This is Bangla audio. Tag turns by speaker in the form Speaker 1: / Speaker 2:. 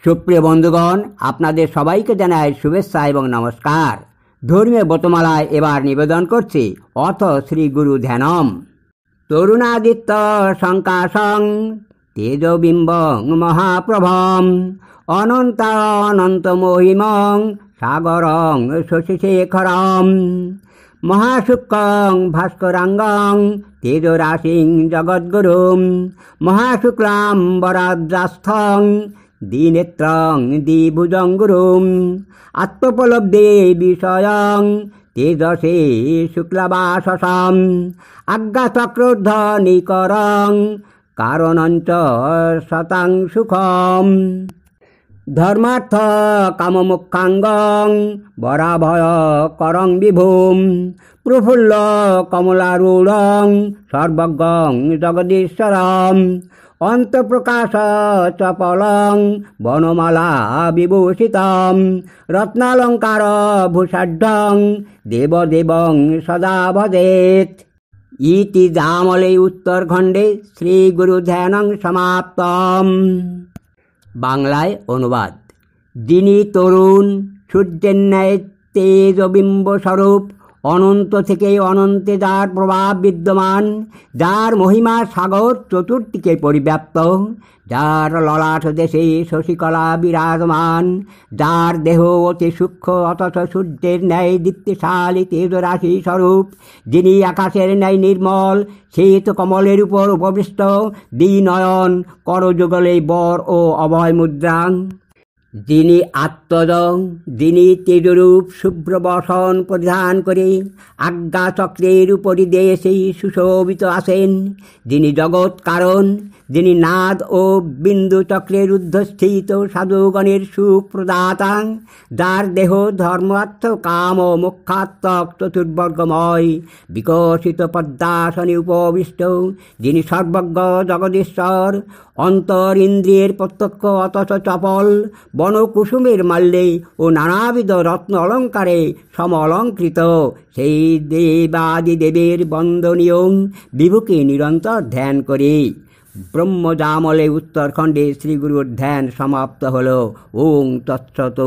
Speaker 1: সুপ্রিয় বন্ধুগণ, আপনাদের সবাইকে জানাই শুভেচ্ছা এবং নমস্কার। ধর্মীয় ব্রতমালায় এবার নিবেদন করছি অথ শ্রী গুরু ধ্যানম। তরুণাদিত্য সংকাশং তেজবিম্বং মহাপ্রভম অনন্ত অনন্ত মহিমং সাগরং শশিশেখরম মহাশুক্লং ভাস্করাঙ্গং তেজরাশিং জগদ্গুরুম মহাশুক্লাম বরাদ্রাস্থং দ্বিনেত্রং দ্বিভুজং গুরুম আত্মোপলব্ধে বিষয়ং তেজসে শুক্লবাসসম আজ্ঞাচক্রোদ্ধনিকরং কারণঞ্চ শতাং সুখম ধর্মার্থ কামমোক্ষাঙ্গং বরাভয় করং বিভুম প্রফুল্ল কমলারূঢ়ং সর্বজ্ঞং জগদীশ্বরম অন্তঃপ্রকাশ চপলং বনমালা বিভূষিতম রত্নালঙ্কার ভূষাঢ্যং দেবদেবং সদা ভজেত। ইতি জামলে উত্তরখণ্ডে শ্রী গুরু ধ্যানং সমাপ্তম। বাংলায় অনুবাদ। যিনি তরুণ, সূর্যের ন্যায় তেজবিম্ব স্বরূপ, অনন্ত থেকে অনন্তে যার প্রভাব বিদ্যমান, যার মহিমা সাগর চতুর্দিকে পরিব্যাপ্ত, যার ললাট দেশে শশিকলা বিরাজমান, যার দেহ অতি সূক্ষ্ম অথচ সূর্যের ন্যায় দীপ্তিশালী তেজরাশি স্বরূপ, যিনি আকাশের ন্যায় নির্মল শ্বেত কমলের উপর উপবিষ্ট, দ্বিনয়ন করযুগলে বর ও অভয় মুদ্রাং, যিনি আত্মজং, যিনি তেজরূপ শুভ্র বসন পরিধান করে আজ্ঞাচক্রের উপরি দেশে সুশোভিত আছেন, যিনি জগৎ কারণ, যিনি নাদ ও বিন্দু চক্রের ঊর্ধ্বস্থিত সাধুগণের সুপ্রদাতা, যার দেহ ধর্মার্থ কাম ও মোক্ষাত্মক চতুর্বর্গময় বিকশিত পদ্মাসনে উপবিষ্ট, যিনি সর্বজ্ঞ জগদীশ্বর, অন্তর ইন্দ্রিয়ের প্রত্যক্ষ অথচ চপল, বনকুসুমের মাল্যে ও নানাবিধ রত্ন অলঙ্কারে সম অলঙ্কৃত, সেই দেবাদি দেবের বন্দনীয় বিভুকে নিরন্তর ধ্যান করে ব্রহ্মজামলে উত্তরখণ্ডে শ্রীগুরুর ধ্যান সমাপ্ত হল। ওং তৎসৎ।